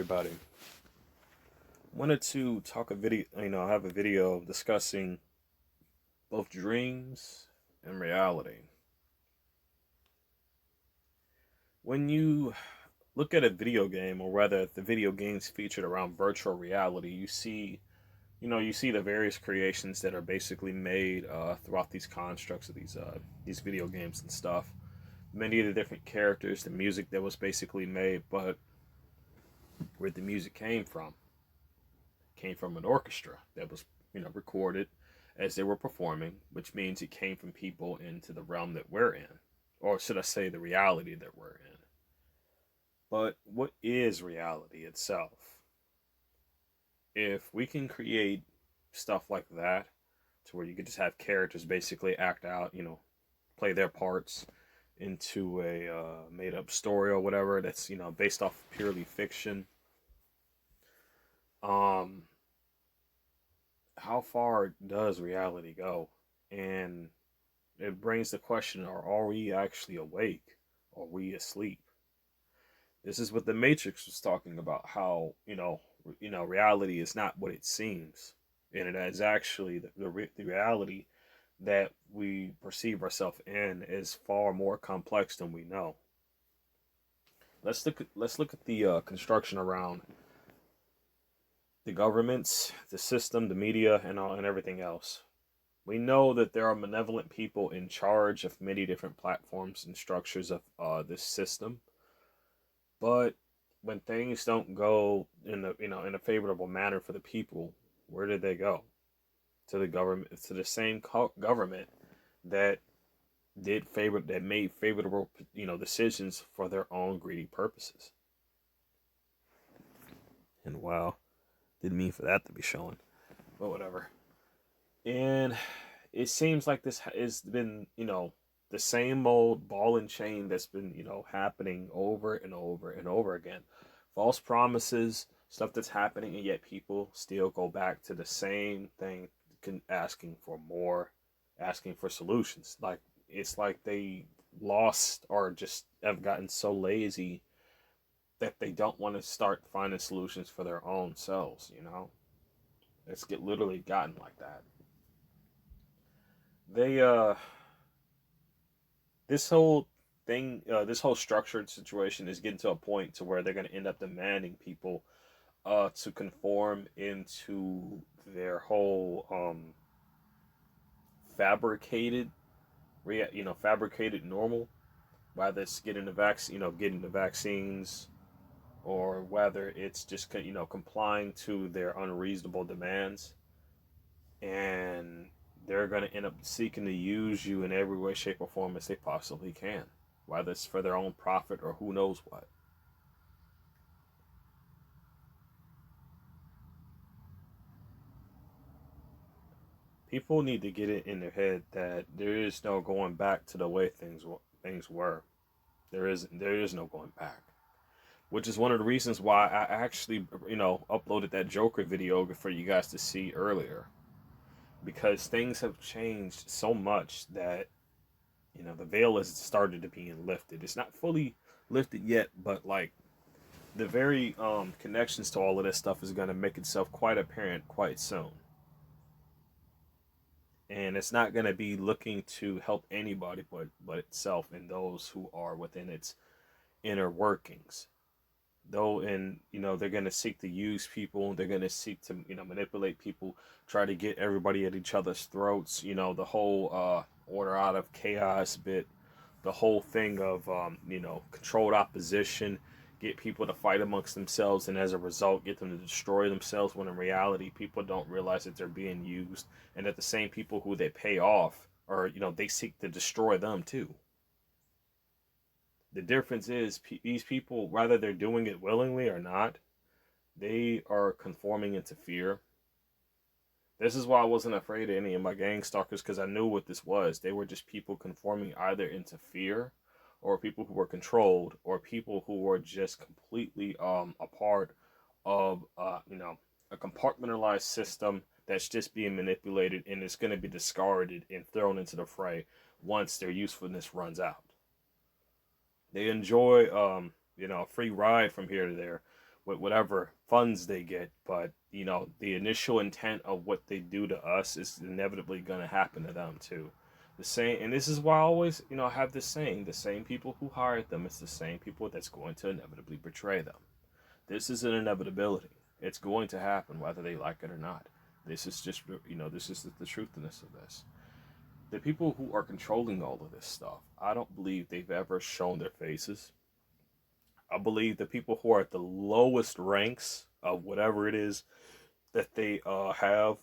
everybody. Wanted to talk a video, have a video discussing both dreams and reality. When you look at a video game, or rather the video games featured around virtual reality, you see the various creations that are basically made throughout these constructs of these video games and stuff. Many of the different characters, the music that was basically made, but where the music came from an orchestra that was recorded as they were performing, which means it came from people into the realm that we're in, or should I say the reality that we're in. But what is reality itself? If we can create stuff like that to where you could just have characters basically act out, play their parts into a made up story or whatever that's based off purely fiction. um how far does reality go? And it brings the question, are we actually awake, or are we asleep? This is what the Matrix was talking about, how reality is not what it seems, and it is actually the reality that we perceive ourselves in is far more complex than we know. Let's look at the construction around the governments, the system, the media, and everything else. We know that there are malevolent people in charge of many different platforms and structures of this system, but when things don't go in a favorable manner for the people, where did they go? To the government, to the same government that made favorable decisions for their own greedy purposes. And wow, didn't mean for that to be shown, but whatever. And it seems like this has been, the same old ball and chain that's been, happening over and over and over again. False promises, stuff that's happening, and yet people still go back to the same thing, asking for more, asking for solutions. Like, it's like they lost or just have gotten so lazy that they don't want to start finding solutions for their own selves. It's get literally gotten like that. They this whole this whole structured situation is getting to a point to where they're going to end up demanding people to conform into their whole fabricated fabricated normal, whether it's getting the vaccines, or whether it's just complying to their unreasonable demands. And they're going to end up seeking to use you in every way, shape, or form as they possibly can, whether it's for their own profit or who knows what. People need to get it in their head that there is no going back to the way things were. There is no going back, which is one of the reasons why I actually uploaded that Joker video for you guys to see earlier, because things have changed so much that the veil has started to be lifted. It's not fully lifted yet, but like the very connections to all of this stuff is going to make itself quite apparent quite soon. And it's not going to be looking to help anybody but itself and those who are within its inner workings. Though, and they're going to seek to use people, they're going to seek to manipulate people, try to get everybody at each other's throats. The whole order out of chaos bit, the whole thing of controlled opposition, get people to fight amongst themselves, and as a result get them to destroy themselves, when in reality people don't realize that they're being used, and that the same people who they pay off, or they seek to destroy them too. The difference is, these people, whether they're doing it willingly or not, they are conforming into fear. This is why I wasn't afraid of any of my gang stalkers, because I knew what this was. They were just people conforming either into fear, or people who were controlled, or people who were just completely a part of a compartmentalized system that's just being manipulated, and it's going to be discarded and thrown into the fray once their usefulness runs out. They enjoy a free ride from here to there, with whatever funds they get. But you know, the initial intent of what they do to us is inevitably going to happen to them too. The same, and this is why I always, you know, have this saying: the same people who hired them, it's the same people that's going to inevitably betray them. This is an inevitability. It's going to happen whether they like it or not. This is just, you know, this is the truthiness of this. The people who are controlling all of this stuff, I don't believe they've ever shown their faces. I believe the people who are at the lowest ranks of whatever it is that they have,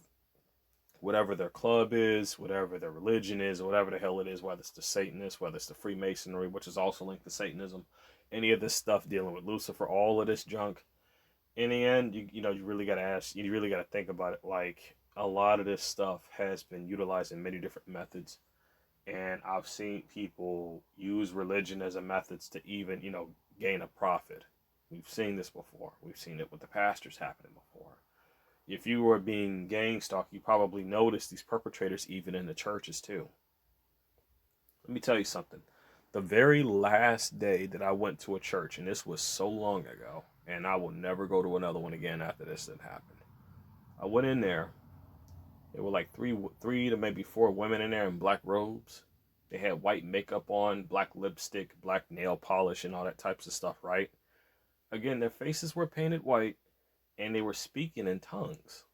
whatever their club is, whatever their religion is, whatever the hell it is, whether it's the Satanists, whether it's the Freemasonry, which is also linked to Satanism, any of this stuff dealing with Lucifer, all of this junk. In the end, you know, you really got to ask, you really got to think about it. Like, a lot of this stuff has been utilized in many different methods. And I've seen people use religion as a methods to even, you know, gain a profit. We've seen this before. We've seen it with the pastors happening before. If you were being gang stalked, you probably noticed these perpetrators even in the churches too. Let me tell you something. The very last day that I went to a church, and this was so long ago, and I will never go to another one again after this had happened. I went in there. There were like three to maybe four women in there in black robes. They had white makeup on, black lipstick, black nail polish, and all that types of stuff, right? Again, their faces were painted white, and they were speaking in tongues.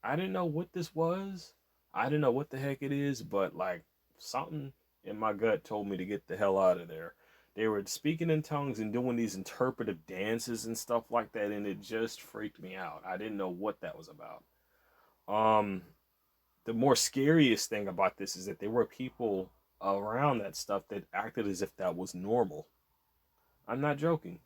I didn't know what this was. I didn't know what the heck it is, but like something in my gut told me to get the hell out of there. They were speaking in tongues and doing these interpretive dances and stuff like that, and it just freaked me out. I didn't know what that was about. Um, the more scariest thing about this is that there were people around that stuff that acted as if that was normal. I'm not joking.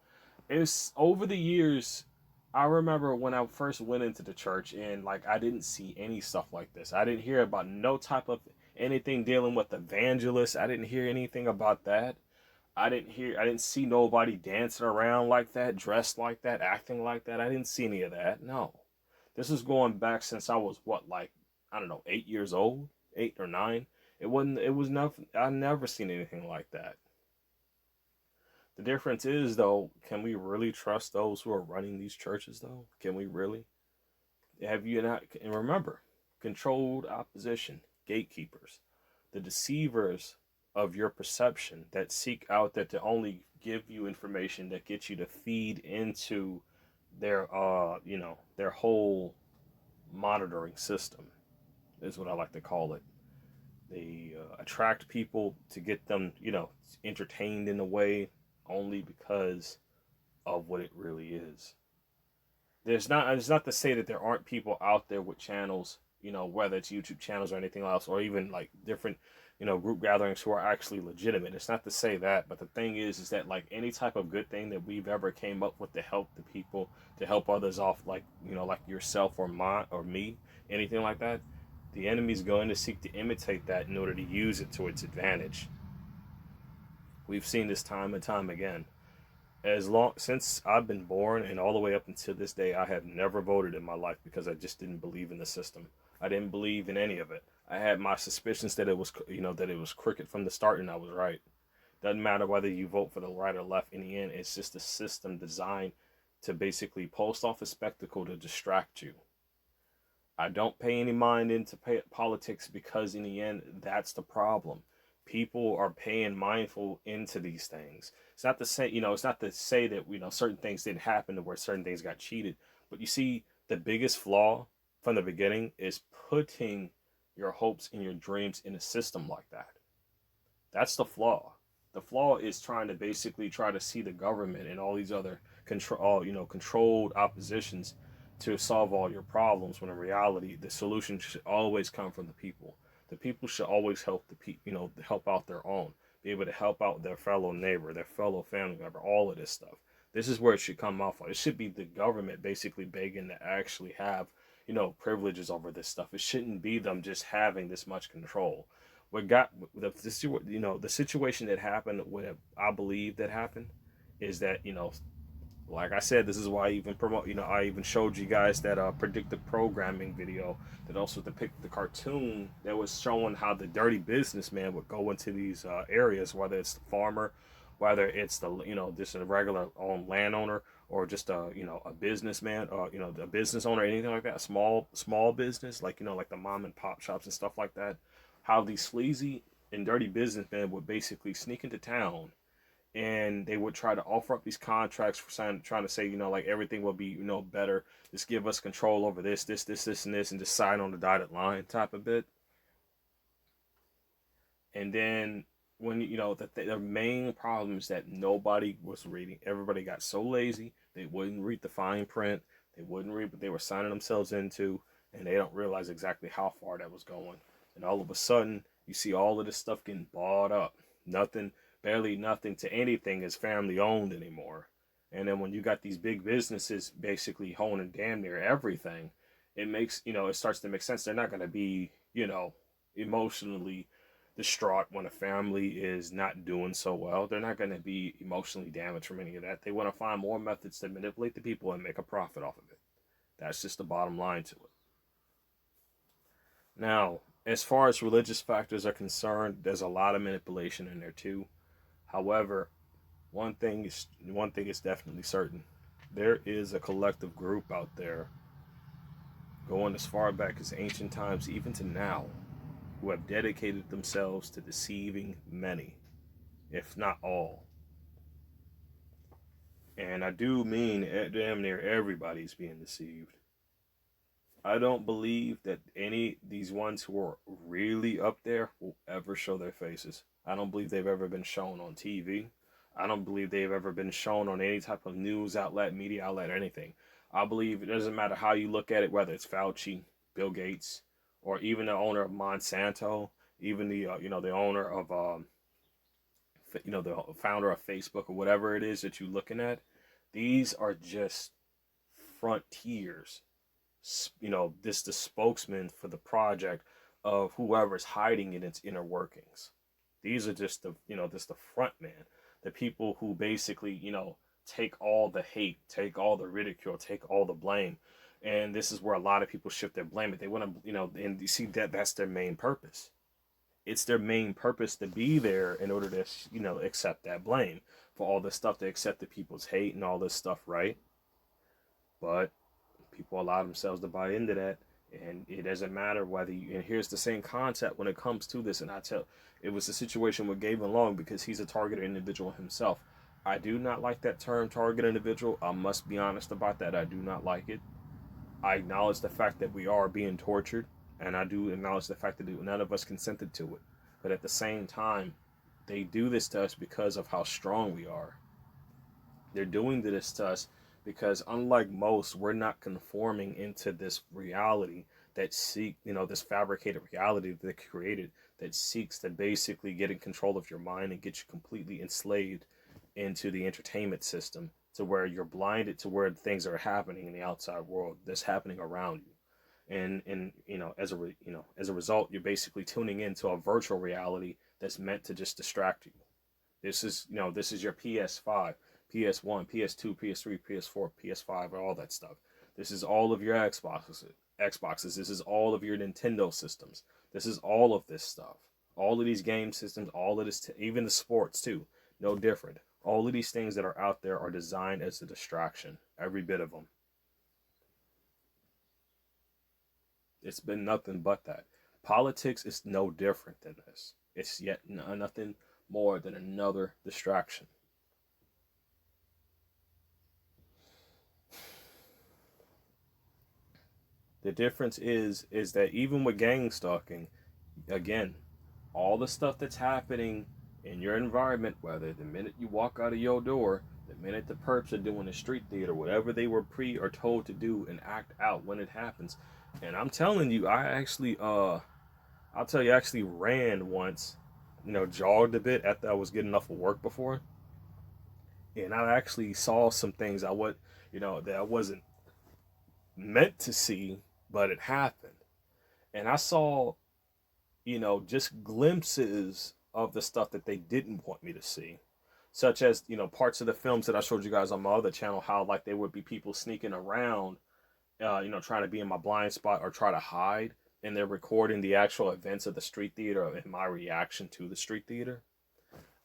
It's over the years. I remember when I first went into the church and like I didn't see any stuff like this. I didn't hear about no type of anything dealing with evangelists. I didn't hear anything about that. I didn't see nobody dancing around like that, dressed like that, acting like that. I didn't see any of that. No. This is going back since I was what, like, I don't know, 8 years old, 8 or 9. It was nothing. I never seen anything like that. The difference is, though, can we really trust those who are running these churches, though? Can we really? Have you not? And remember, controlled opposition, gatekeepers, the deceivers of your perception that seek out that to only give you information that gets you to feed into their, you know, their whole monitoring system is what I like to call it. They attract people to get them, you know, entertained in a way only because of what it really is. It's not to say that there aren't people out there with channels, you know, whether it's YouTube channels or anything else, or even like different, you know, group gatherings who are actually legitimate. It's not to say that, but the thing is that like any type of good thing that we've ever came up with to help the people, to help others off, like, you know, like yourself or my or me, anything like that, the enemy's going to seek to imitate that in order to use it to its advantage. We've seen this time and time again. As long since I've been born and all the way up until this day, I have never voted in my life because I just didn't believe in the system. I didn't believe in any of it. I had my suspicions that it was, you know, that it was crooked from the start, and I was right. Doesn't matter whether you vote for the right or left. In the end, it's just a system designed to basically post off a spectacle to distract you. I don't pay any mind into politics because in the end, that's the problem. People are paying mindful into these things. It's not to say, you know, it's not to say that, you know, certain things didn't happen to where certain things got cheated. But you see, the biggest flaw from the beginning is putting your hopes and your dreams in a system like that. That's the flaw. The flaw is trying to basically try to see the government and all these other controlled oppositions to solve all your problems. When in reality, the solution should always come from the people. The people should always help the people, help out their own, be able to help out their fellow neighbor, their fellow family member, all of this stuff. This is where it should come off of. It should be the government basically begging to actually have, privileges over this stuff. It shouldn't be them just having this much control. What got the situation that happened, what I believe that happened, is that like I said, this is why I even promote. I even showed you guys that predictive programming video that also depicted the cartoon that was showing how the dirty businessman would go into these areas, whether it's the farmer, whether it's the just a regular landowner, or just a a businessman, or a business owner, anything like that, small business, like like the mom and pop shops and stuff like that, how these sleazy and dirty businessmen would basically sneak into town, and they would try to offer up these contracts for trying to say, like everything will be, better. Just give us control over this, and this, and just sign on the dotted line type of bit. And then when the main problem is that nobody was reading. Everybody got so lazy they wouldn't read the fine print. They wouldn't read what they were signing themselves into, and they don't realize exactly how far that was going. And all of a sudden, you see all of this stuff getting bought up. Nothing, barely nothing to anything is family owned anymore. And then when you got these big businesses basically owning damn near everything, it makes, it starts to make sense. They're not going to be, emotionally distraught when a family is not doing so well. They're not going to be emotionally damaged from any of that. They want to find more methods to manipulate the people and make a profit off of it. That's just the bottom line to it. Now, as far as religious factors are concerned, there's a lot of manipulation in there too. However, one thing is definitely certain. There is a collective group out there going as far back as ancient times, even to now, who have dedicated themselves to deceiving many, if not all. And I do mean damn near everybody's being deceived. I don't believe that any these ones who are really up there will ever show their faces. I don't believe they've ever been shown on TV. I don't believe they've ever been shown on any type of news outlet, media outlet, or anything. I believe it doesn't matter how you look at it, whether it's Fauci, Bill Gates, or even the owner of Monsanto, even the the owner of the founder of Facebook or whatever it is that you're looking at. These are just frontiers. This the spokesman for the project of whoever's hiding in its inner workings. These are just the front man, the people who basically take all the hate, take all the ridicule, take all the blame. And this is where a lot of people shift their blame. But they want to, and you see that that's their main purpose. It's their main purpose to be there in order to, accept that blame for all this stuff. They accept the people's hate and all this stuff, right? But people allow themselves to buy into that, and it doesn't matter whether you. And here's the same concept when it comes to this. And it was a situation with Gavin Long because he's a targeted individual himself. I do not like that term, target individual. I must be honest about that. I do not like it. I acknowledge the fact that we are being tortured, and I do acknowledge the fact that none of us consented to it. But at the same time, they do this to us because of how strong we are. They're doing this to us because, unlike most, we're not conforming into this reality this fabricated reality that they created that seeks to basically get in control of your mind and get you completely enslaved into the entertainment system to where you're blinded to where things are happening in the outside world that's happening around you. And as a result, you're basically tuning into a virtual reality that's meant to just distract you. This is your PS5, PS1, PS2, PS3, PS4, PS5, and all that stuff. This is all of your Xboxes. This is all of your Nintendo systems. This is all of this stuff. All of these game systems, all of this, even the sports too, no different. All of these things that are out there are designed as a distraction, every bit of them. It's been nothing but that. Politics is no different than this. It's yet nothing more than another distraction. The difference is that even with gang stalking, again, all the stuff that's happening in your environment, whether the minute you walk out of your door, the minute the perps are doing the street theater, whatever they were pre or told to do and act out when it happens. And I'm telling you, I'll tell you, I actually ran once, jogged a bit after I was getting off of work before. And I actually saw some things that I wasn't meant to see, but it happened. And I saw, just glimpses of the stuff that they didn't want me to see. Such as, parts of the films that I showed you guys on my other channel, how like there would be people sneaking around, trying to be in my blind spot or try to hide, and they're recording the actual events of the street theater and my reaction to the street theater.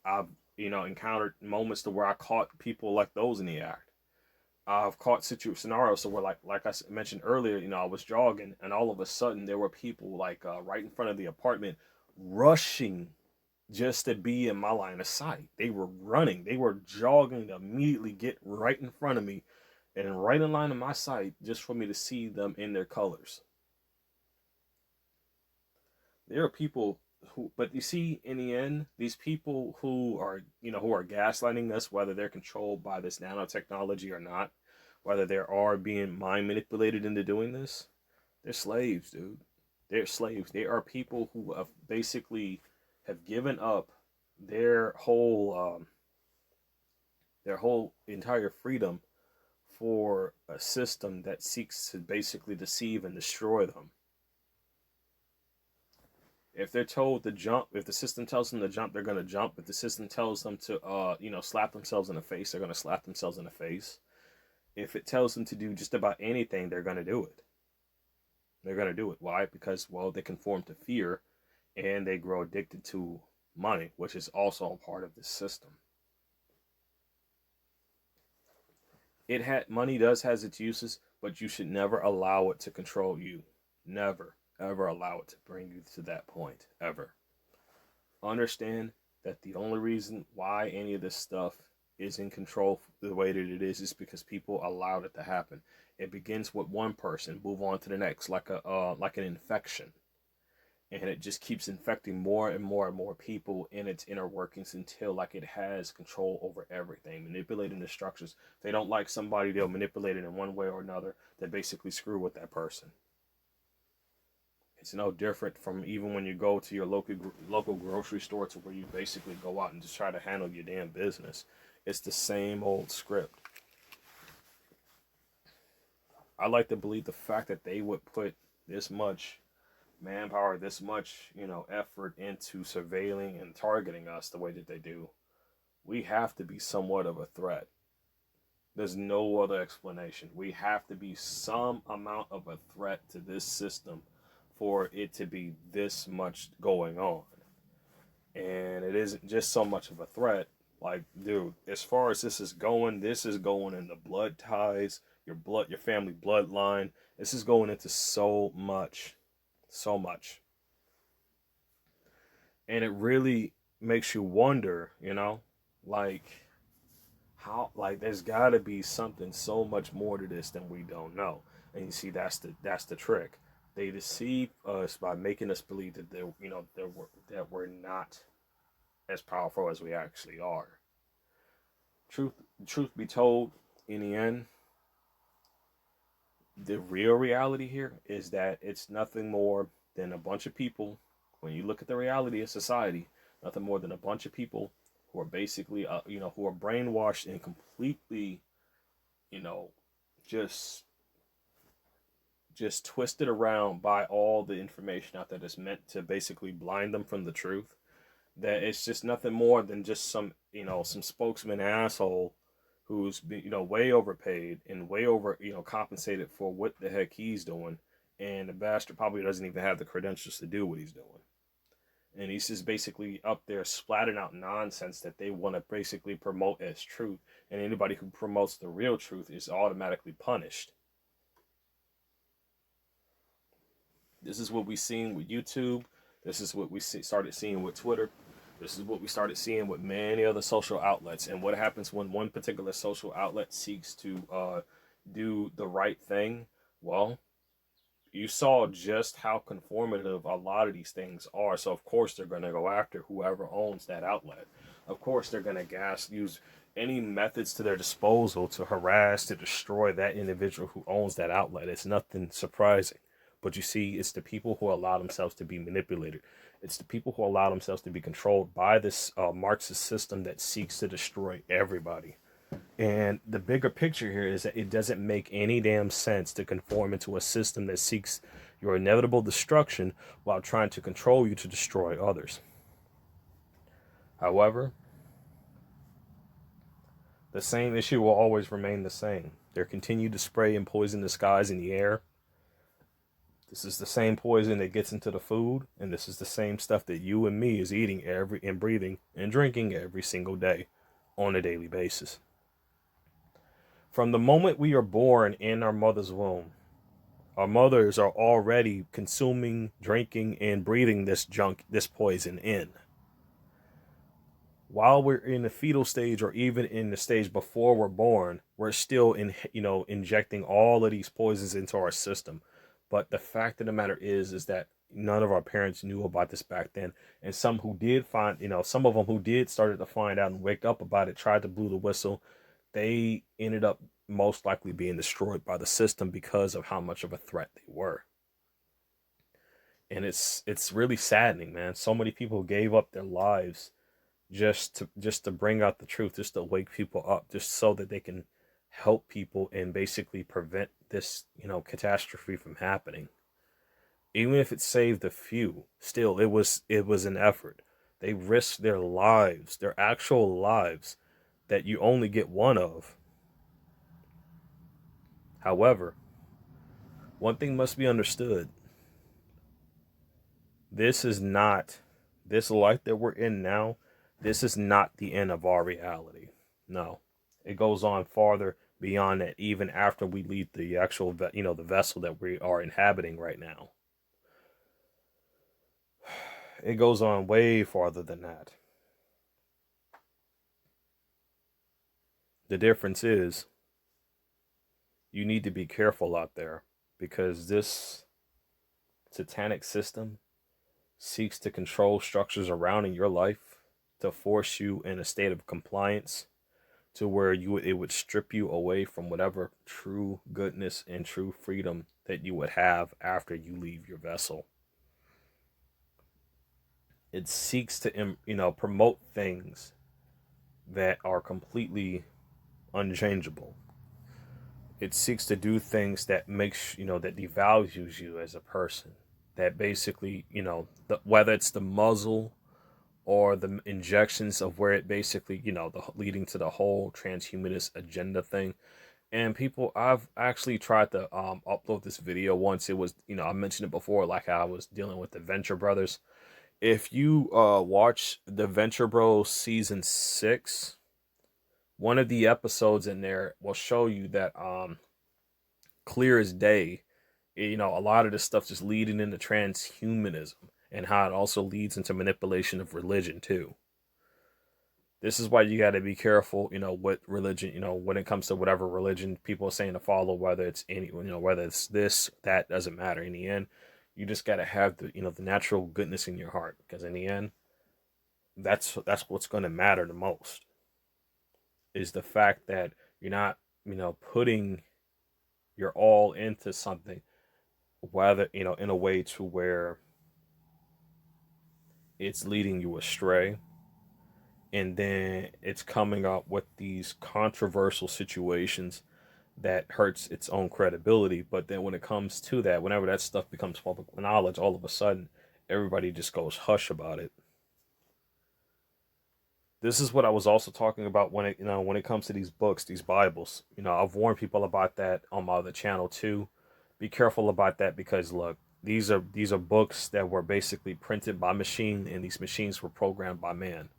I've, encountered moments to where I caught people like those in the act. I've caught scenarios so where like mentioned earlier, I was jogging and all of a sudden there were people like right in front of the apartment rushing just to be in my line of sight. They were running, they were jogging to immediately get right in front of me and right in line of my sight just for me to see them in their colors. There are people who, but you see, in the end, these people who are gaslighting us, whether they're controlled by this nanotechnology or not, whether they are being mind manipulated into doing this, they're slaves, dude. They're slaves. They are people who have basically have given up their whole entire freedom for a system that seeks to basically deceive and destroy them. If they're told to jump, if the system tells them to jump, they're gonna jump. If the system tells them to, slap themselves in the face, they're gonna slap themselves in the face. If it tells them to do just about anything, they're gonna do it. They're gonna do it. Why? Because well, they conform to fear, and they grow addicted to money, which is also a part of this system. Money does has its uses, but you should never allow it to control you. Never, ever allow it to bring you to that point, ever. Understand that the only reason why any of this stuff is in control the way that it is because people allowed it to happen. It begins with one person, move on to the next, like an infection, and it just keeps infecting more and more and more people in its inner workings until like it has control over everything, manipulating the structures. If they don't like somebody, they'll manipulate it in one way or another that basically screw with that person. It's no different from even when you go to your local grocery store to where you basically go out and just try to handle your damn business. It's the same old script. I like to believe the fact that they would put this much manpower, this much, effort into surveilling and targeting us the way that they do. We have to be somewhat of a threat. There's no other explanation. We have to be some amount of a threat to this system for it to be this much going on. And it isn't just so much of a threat. Like, dude, as far as this is going in the blood ties, your family bloodline. This is going into so much. So much. And it really makes you wonder, like how like there's got to be something so much more to this than we don't know. And you see that's the trick. They deceive us by making us believe that we're not as powerful as we actually are. Truth truth be told, in the end, the real reality here is that it's nothing more than a bunch of people. When you look at the reality of society, nothing more than a bunch of people who are basically, who are brainwashed and completely, you know, just just twisted around by all the information out there that's meant to basically blind them from the truth. That it's just nothing more than just some spokesman asshole who's been, way overpaid and way over, compensated for what the heck he's doing. And the bastard probably doesn't even have the credentials to do what he's doing. And he's just basically up there splatting out nonsense that they want to basically promote as truth. And anybody who promotes the real truth is automatically punished. This is what we've seen with YouTube. This is what we started seeing with Twitter. This is what we started seeing with many other social outlets. And what happens when one particular social outlet seeks to do the right thing? Well, you saw just how conformative a lot of these things are. So, of course, they're going to go after whoever owns that outlet. Of course, they're going to use any methods to their disposal to harass, to destroy that individual who owns that outlet. It's nothing surprising. But you see, it's the people who allow themselves to be manipulated. It's the people who allow themselves to be controlled by this Marxist system that seeks to destroy everybody. And the bigger picture here is that it doesn't make any damn sense to conform into a system that seeks your inevitable destruction while trying to control you to destroy others. However, the same issue will always remain the same. They continue to spray and poison the skies and the air. This is the same poison that gets into the food, and this is the same stuff that you and me is eating and breathing and drinking every single day on a daily basis. From the moment we are born in our mother's womb, our mothers are already consuming, drinking, and breathing this junk, this poison in. While we're in the fetal stage or even in the stage before we're born, we're still injecting all of these poisons into our system. But the fact of the matter is that none of our parents knew about this back then. And some who did find, some of them who did started to find out and wake up about it, tried to blow the whistle, they ended up most likely being destroyed by the system because of how much of a threat they were. And it's really saddening, man. So many people gave up their lives just to bring out the truth, just to wake people up, just so that they can help people and basically prevent this, catastrophe from happening. Even if it saved a few, still it was an effort. They risked their lives, their actual lives, that you only get one of. However, one thing must be understood. This is not, this life that we're in now, this is not the end of our reality. No. It goes on farther beyond that, even after we leave the actual, the vessel that we are inhabiting right now. It goes on way farther than that. The difference is you need to be careful out there because this satanic system seeks to control structures around in your life to force you in a state of compliance to where it would strip you away from whatever true goodness and true freedom that you would have after you leave your vessel. It seeks to promote things that are completely unchangeable. It seeks to do things that makes that devalues you as a person. That basically whether it's the muzzle or the injections of where it basically leading to the whole transhumanist agenda thing. And people, I've actually tried to upload this video once. It was I mentioned it before, like I was dealing with the Venture Brothers. If you watch the Venture Bros season 6, one of the episodes in there will show you that clear as day, a lot of this stuff just leading into transhumanism and how it also leads into manipulation of religion too. This is why you got to be careful, what religion, when it comes to whatever religion people are saying to follow, whether it's whether it's this, that doesn't matter. In the end, you just got to have the natural goodness in your heart, because in the end, that's what's going to matter the most. Is the fact that you're not, putting your all into something, whether in a way to where it's leading you astray, and then it's coming up with these controversial situations that hurts its own credibility. But then when it comes to that, whenever that stuff becomes public knowledge, all of a sudden everybody just goes hush about it. This is what I was also talking about when it comes to these books, these Bibles. I've warned people about that on my other channel too. Be careful about that, because look, these are books that were basically printed by machine, and these machines were programmed by man.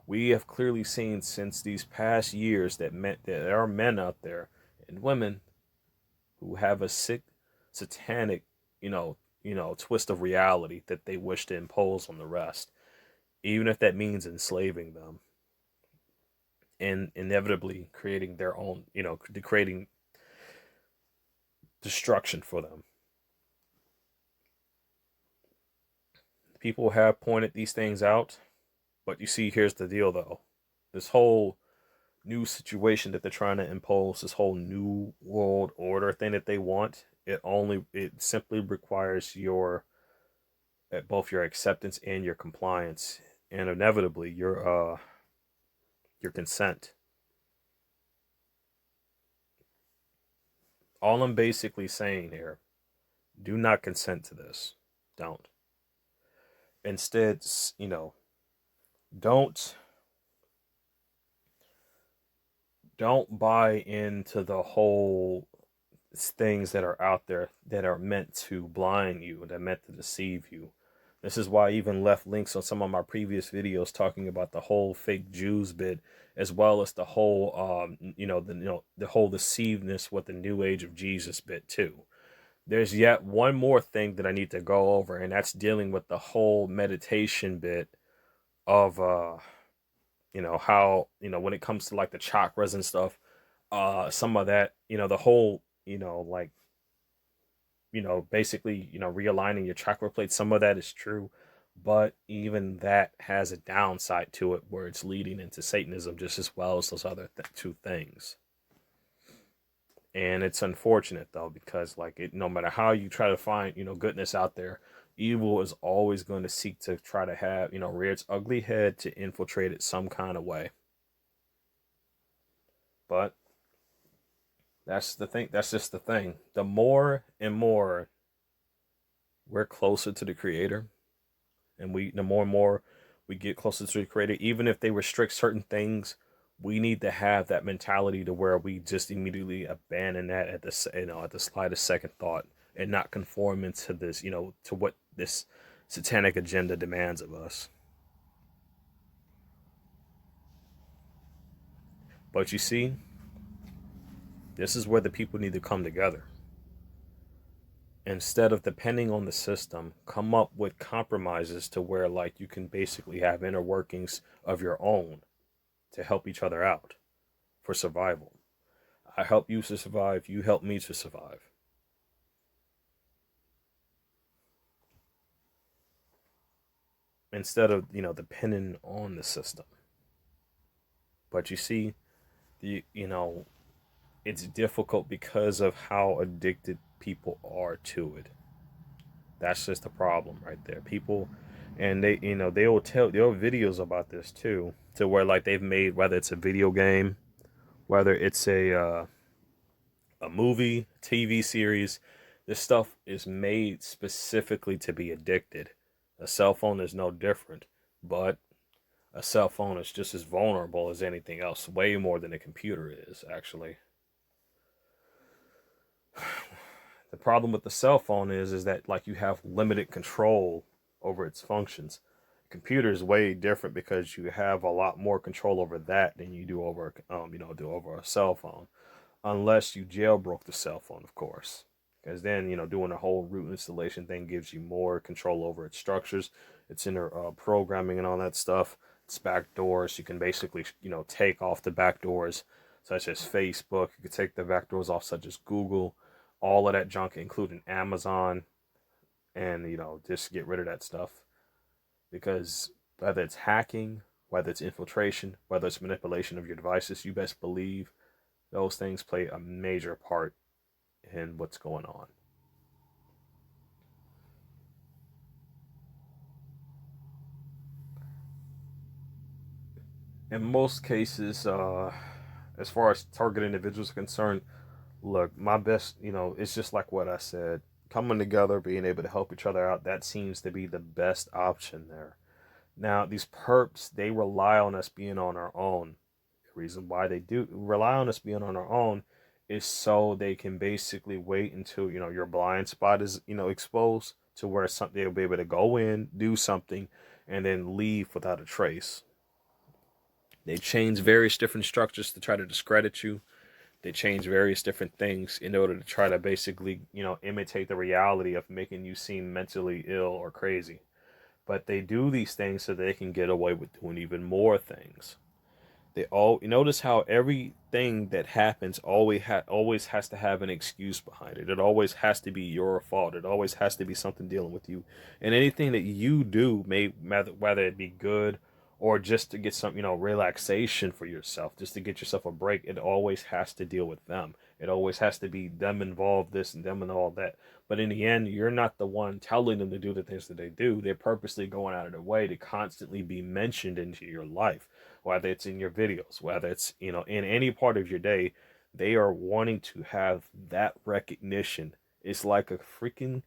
We have clearly seen since these past years that there are men out there and women who have a sick, satanic, twist of reality that they wish to impose on the rest, even if that means enslaving them and inevitably creating their own, creating destruction for them. People have pointed these things out, but you see, here's the deal though. This whole new situation that they're trying to impose, this whole new world order thing that they want, it simply requires both your acceptance and your compliance, and inevitably your consent. All I'm basically saying here, do not consent to this. Don't. Instead, don't don't buy into the whole things that are out there that are meant to blind you, that are meant to deceive you. This is why I even left links on some of my previous videos talking about the whole fake Jews bit, as well as the whole, the whole deceivedness with the New Age of Jesus bit too. There's yet one more thing that I need to go over, and that's dealing with the whole meditation bit of, how, when it comes to like the chakras and stuff, some of that, the whole, like, basically, realigning your chakra plate. Some of that is true, but even that has a downside to it where it's leading into Satanism just as well as those other two things. And it's unfortunate though, because like no matter how you try to find, goodness out there, evil is always going to seek to try to have, rear its ugly head to infiltrate it some kind of way. But that's the thing. That's just the thing. The more and more we're closer to the creator, and the more and more we get closer to the creator, even if they restrict certain things, we need to have that mentality to where we just immediately abandon that at the at the slightest second thought, and not conform into this, to what this satanic agenda demands of us. But you see, this is where the people need to come together. Instead of depending on the system, come up with compromises to where like you can basically have inner workings of your own to help each other out for survival. I help you to survive, you help me to survive. Instead of, depending on the system. But you see, it's difficult because of how addicted people are to it. That's just the problem right there. People, and they'll videos about this too, to where like they've made, whether it's a video game, whether it's a movie, TV series, this stuff is made specifically to be addicted. A cell phone is no different, but a cell phone is just as vulnerable as anything else, way more than a computer is, actually. The problem with the cell phone is that like you have limited control over its functions. A computer is way different because you have a lot more control over that than you do over do over a cell phone, unless you jailbroke the cell phone, of course. Because then, doing a whole root installation thing gives you more control over its structures, its inner programming, and all that stuff. It's backdoors. You can basically, take off the backdoors, such as Facebook. You can take the backdoors off, such as Google. All of that junk, including Amazon, and just get rid of that stuff. Because whether it's hacking, whether it's infiltration, whether it's manipulation of your devices, you best believe those things play a major part in what's going on. In most cases, as far as target individuals are concerned, look, my best, it's just like what I said. Coming together, being able to help each other out, that seems to be the best option there. Now, these perps, they rely on us being on our own. The reason why they do rely on us being on our own is so they can basically wait until, your blind spot is, exposed to where something they'll be able to go in, do something, and then leave without a trace. They change various different structures to try to discredit you. They change various different things in order to try to basically, imitate the reality of making you seem mentally ill or crazy. But they do these things so they can get away with doing even more things. They all, you notice how everything that happens always has to have an excuse behind it. It always has to be your fault. It always has to be something dealing with you. And anything that you do, may whether it be good or just to get some, relaxation for yourself, just to get yourself a break, it always has to deal with them. It always has to be them involved, this and them and all that. But in the end, you're not the one telling them to do the things that they do. They're purposely going out of their way to constantly be mentioned into your life, whether it's in your videos, whether it's, in any part of your day. They are wanting to have that recognition. It's like a freaking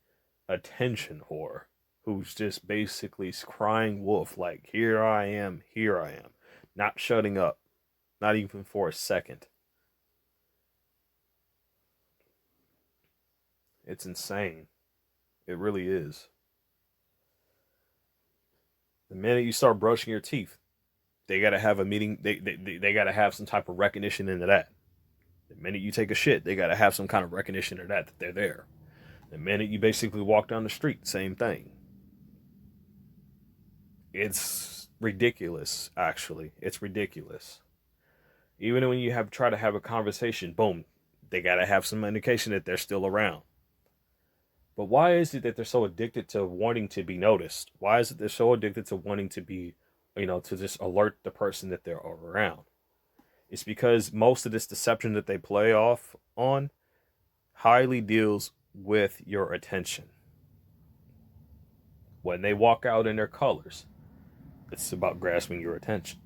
attention whore who's just basically crying wolf, like, here I am, not shutting up, not even for a second. It's insane. It really is. The minute you start brushing your teeth, they gotta have a meeting. They gotta have some type of recognition into that. The minute you take a shit, they gotta have some kind of recognition of that they're there. The minute you basically walk down the street, same thing. It's ridiculous, actually. It's ridiculous. Even when you have try to have a conversation, boom, they gotta have some indication that they're still around. But why is it that they're so addicted to wanting to be noticed? Why is it they're so addicted to wanting to be, to just alert the person that they're around? It's because most of this deception that they play off on highly deals with your attention. When they walk out in their colors, it's about grasping your attention.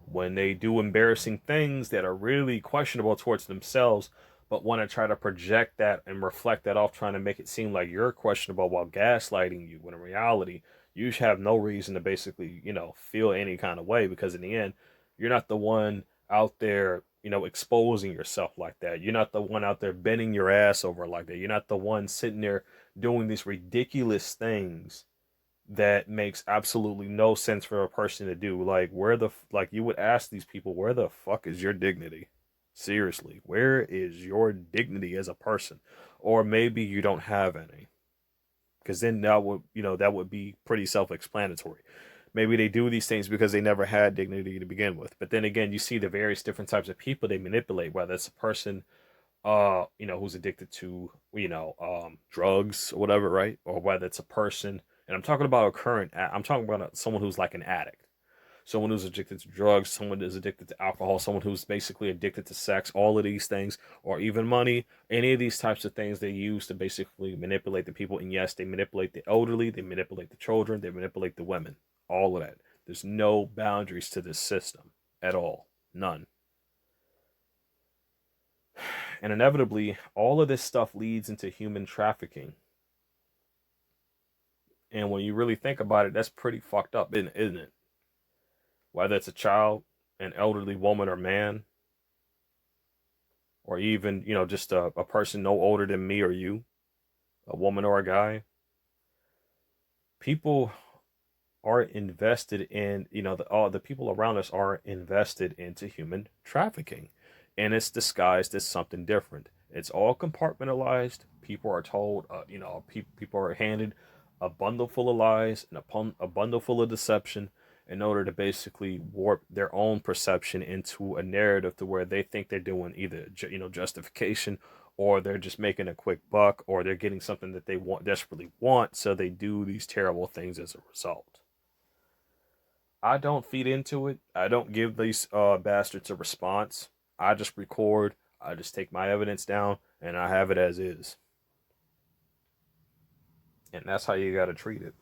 When they do embarrassing things that are really questionable towards themselves, but want to try to project that and reflect that off, trying to make it seem like you're questionable while gaslighting you, when in reality, you have no reason to basically, feel any kind of way, because in the end, you're not the one out there, exposing yourself like that. You're not the one out there bending your ass over like that. You're not the one sitting there doing these ridiculous things that makes absolutely no sense for a person to do. Like, you would ask these people, where the fuck is your dignity? Seriously, where is your dignity as a person? Or maybe you don't have any. Because then that would be pretty self-explanatory. Maybe they do these things because they never had dignity to begin with. But then again, you see the various different types of people they manipulate, whether it's a person who's addicted to, drugs or whatever, right? Or whether it's a person, and I'm talking about I'm talking about someone who's like an addict, someone who's addicted to drugs, someone who's addicted to alcohol, someone who's basically addicted to sex, all of these things, or even money, any of these types of things they use to basically manipulate the people. And yes, they manipulate the elderly, they manipulate the children, they manipulate the women, all of that. There's no boundaries to this system at all. None. And inevitably, all of this stuff leads into human trafficking. And when you really think about it, that's pretty fucked up, isn't it? Whether it's a child, an elderly woman or man, or even, just a person no older than me or you, a woman or a guy. People are invested in, all the people around us are invested into human trafficking. And it's disguised as something different. It's all compartmentalized. People are told, people are handed a bundle full of lies and a bundle full of deception in order to basically warp their own perception into a narrative to where they think they're doing either, justification, or they're just making a quick buck, or they're getting something that they desperately want, so they do these terrible things as a result. I don't feed into it. I don't give these bastards a response. I just record. I just take my evidence down, and I have it as is. And that's how you got to treat it.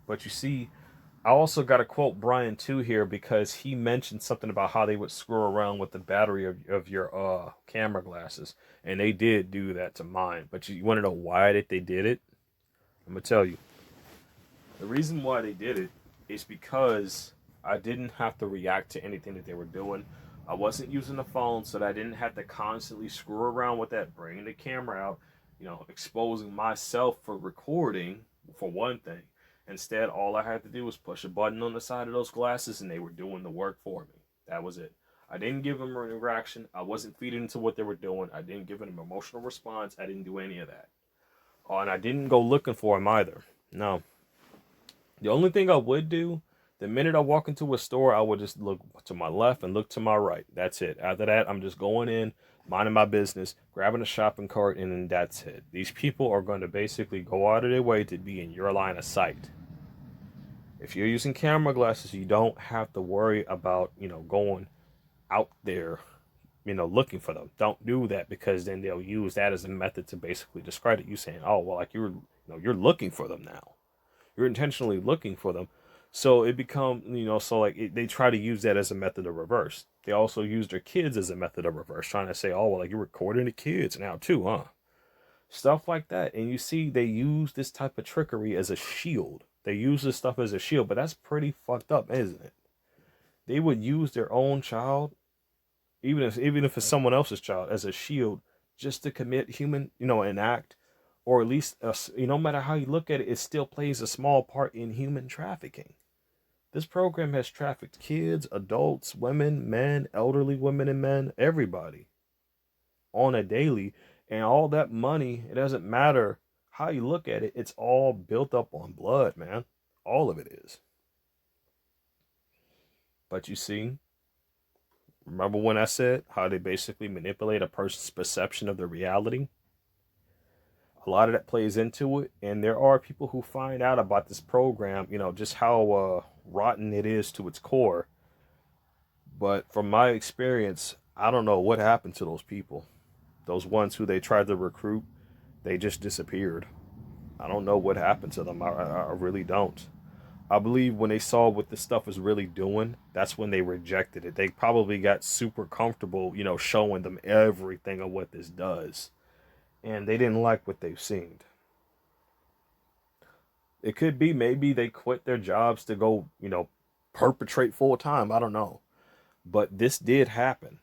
But you see, I also got to quote Brian too here, because he mentioned something about how they would screw around with the battery of your camera glasses, and they did do that to mine. But you want to know why they did it? I'm gonna tell you. The reason why they did it is because I didn't have to react to anything that they were doing. I wasn't using the phone, so that I didn't have to constantly screw around with that, bringing the camera out, exposing myself for recording, for one thing. Instead, all I had to do was push a button on the side of those glasses, and they were doing the work for me. That was it. I didn't give them an reaction. I wasn't feeding into what they were doing. I didn't give them an emotional response. I didn't do any of that. Oh, and I didn't go looking for them either. No. The only thing I would do, the minute I walk into a store, I would just look to my left and look to my right. That's it. After that, I'm just going in, minding my business, grabbing a shopping cart, and then that's it. These people are going to basically go out of their way to be in your line of sight. If you're using camera glasses, you don't have to worry about, going out there, looking for them. Don't do that, because then they'll use that as a method to basically discredit you, saying, oh, well, like you're looking for them now. You're intentionally looking for them. So it becomes, they try to use that as a method of reverse. They also use their kids as a method of reverse, trying to say, oh, well, like you're recording the kids now too, huh? Stuff like that. And you see, they use this type of trickery as a shield. They use this stuff as a shield, but that's pretty fucked up, isn't it? They would use their own child, even if it's someone else's child, as a shield, just to commit an act, or at least, no matter how you look at it, it still plays a small part in human trafficking. This program has trafficked kids, adults, women, men, elderly women and men, everybody on a daily. And all that money, it doesn't matter how you look at it, it's all built up on blood, man. All of it is. But you see, remember when I said how they basically manipulate a person's perception of the reality? A lot of that plays into it. And there are people who find out about this program, just how rotten it is to its core. But from my experience, I don't know what happened to those people. Those ones who they tried to recruit, they just disappeared. I don't know what happened to them. I really don't. I believe when they saw what this stuff was really doing, that's when they rejected it. They probably got super comfortable, showing them everything of what this does. And they didn't like what they've seen. It could be maybe they quit their jobs to go, perpetrate full time. I don't know. But this did happen.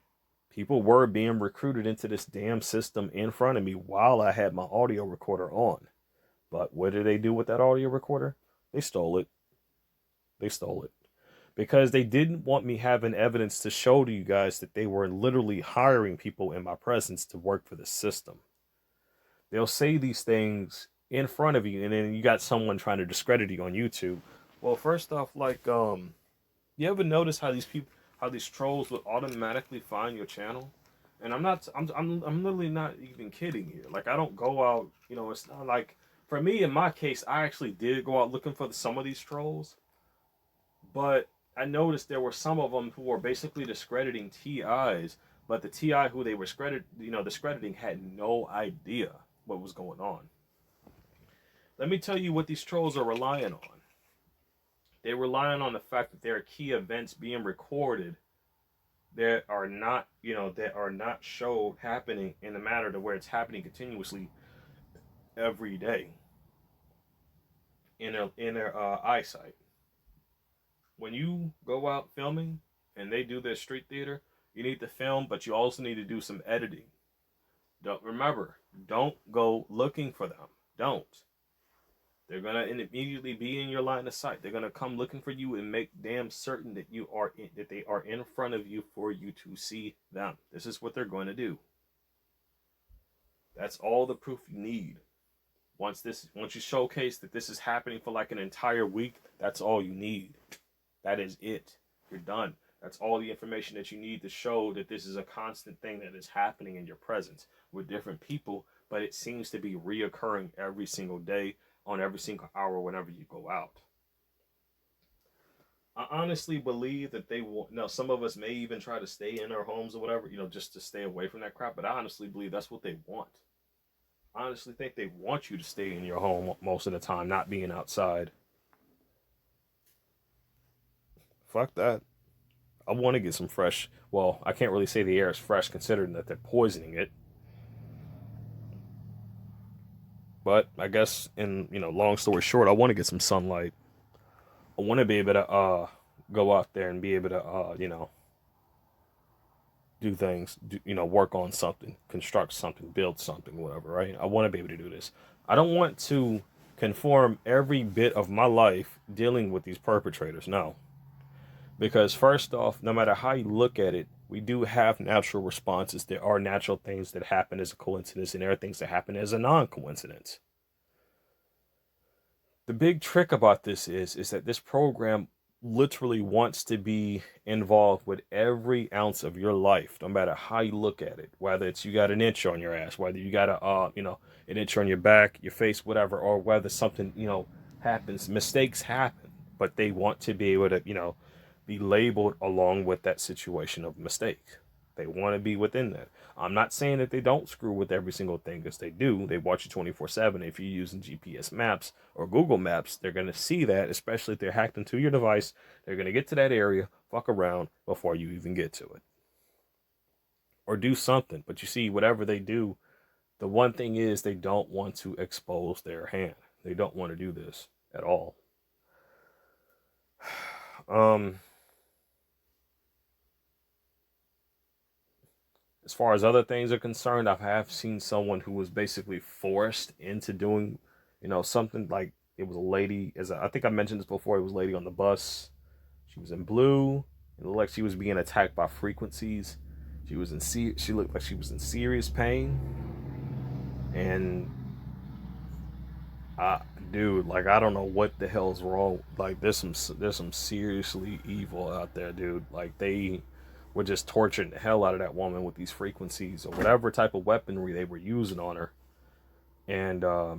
People were being recruited into this damn system in front of me while I had my audio recorder on. But what did they do with that audio recorder? They stole it. They stole it. Because they didn't want me having evidence to show to you guys that they were literally hiring people in my presence to work for the system. They'll say these things in front of you, and then you got someone trying to discredit you on YouTube. Well, first off, you ever notice how these trolls would automatically find your channel? And I'm literally not even kidding here. Like, I don't go out, it's not like, for me, in my case, I actually did go out looking for some of these trolls. But I noticed there were some of them who were basically discrediting TIs, but the TI who they were discrediting had no idea what was going on. Let me tell you what these trolls are relying on. They're relying on the fact that there are key events being recorded that are not, showed happening in a manner to where it's happening continuously every day in their eyesight. When you go out filming and they do their street theater, you need to film, but you also need to do some editing. Don't go looking for them. Don't. They're going to immediately be in your line of sight. They're going to come looking for you and make damn certain that that they are in front of you for you to see them. This is what they're going to do. That's all the proof you need. Once you showcase that this is happening for like an entire week, that's all you need. That is it. You're done. That's all the information that you need to show that this is a constant thing that is happening in your presence with different people, but it seems to be reoccurring every single day, on every single hour whenever you go out. I honestly believe that they will. Now, some of us may even try to stay in our homes or whatever, just to stay away from that crap, but I honestly believe that's what they want. I honestly think they want you to stay in your home most of the time, not being outside. Fuck that. I want to get some fresh. Well, I can't really say the air is fresh considering that they're poisoning it. But I guess, long story short, I want to get some sunlight. I want to be able to go out there and be able to do things, work on something, construct something, build something, whatever, right? I want to be able to do this. I don't want to conform every bit of my life dealing with these perpetrators, no. Because first off, no matter how you look at it, we do have natural responses. There are natural things that happen as a coincidence, and there are things that happen as a non-coincidence. The big trick about this is that this program literally wants to be involved with every ounce of your life, no matter how you look at it. Whether it's you got an itch on your ass, whether you got an itch on your back, your face, whatever, or whether something, happens. Mistakes happen, but they want to be able to, be labeled along with that situation of mistake. They want to be within that. I'm not saying that they don't screw with every single thing, because they do. They watch you 24/7. If you're using GPS maps or Google Maps, they're going to see that, especially if they're hacked into your device. They're going to get to that area, fuck around before you even get to it. Or do something. But you see, whatever they do, the one thing is they don't want to expose their hand. They don't want to do this at all. As far as other things are concerned, I have seen someone who was basically forced into doing, something like, it was a lady, I think I mentioned this before, it was a lady on the bus. She was in blue. It looked like she was being attacked by frequencies. She looked like she was in serious pain. And I, dude, like I don't know what the hell's wrong. Like there's some seriously evil out there, dude. Like they were just torturing the hell out of that woman with these frequencies or whatever type of weaponry they were using on her. And I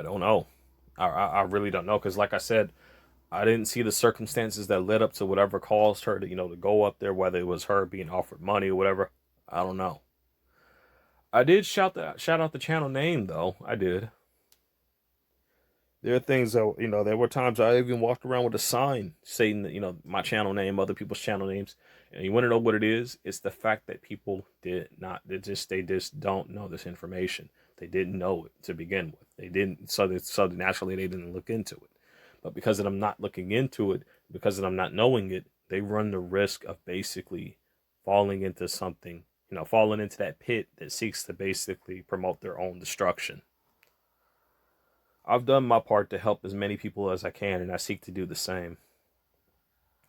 don't know. I really don't know because, like I said, I didn't see the circumstances that led up to whatever caused her to to go up there. Whether it was her being offered money or whatever, I don't know. I did shout out the channel name though. I did. There are things that there were times I even walked around with a sign saying that my channel name, other people's channel names, and you want to know what it is? It's the fact that people did not. They just don't know this information. They didn't know it to begin with. They didn't. So naturally they didn't look into it. But because of them not looking into it, because of them not knowing it, they run the risk of basically falling into something. Falling into that pit that seeks to basically promote their own destruction. I've done my part to help as many people as I can, and I seek to do the same.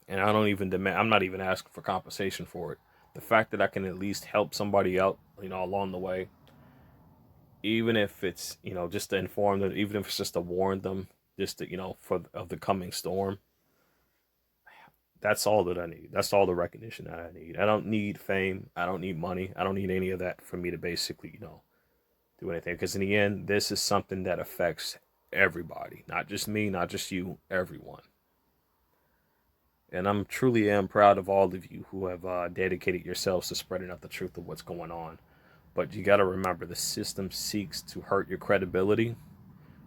And I don't even demand, I'm not even asking for compensation for it. The fact that I can at least help somebody out, along the way, even if it's, just to inform them, even if it's just to warn them, just to, for of the coming storm, that's all that I need. That's all the recognition that I need. I don't need fame. I don't need money. I don't need any of that for me to basically, do anything. Because in the end, this is something that affects everybody, not just me, not just you, everyone. And I'm truly am proud of all of you who have dedicated yourselves to spreading out the truth of what's going on. But you got to remember, the system seeks to hurt your credibility,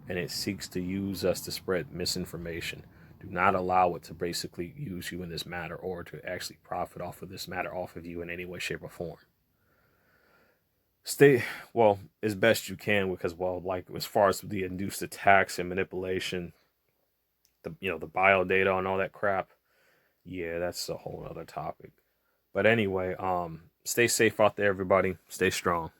and it seeks to use us to spread misinformation. Do not allow it to basically use you in this matter or to actually profit off of this matter off of you in any way, shape, or form. Stay well as best you can because, well, like as far as the induced attacks and manipulation, the bio data and all that crap. Yeah, that's a whole other topic. But anyway, stay safe out there, everybody. Stay strong.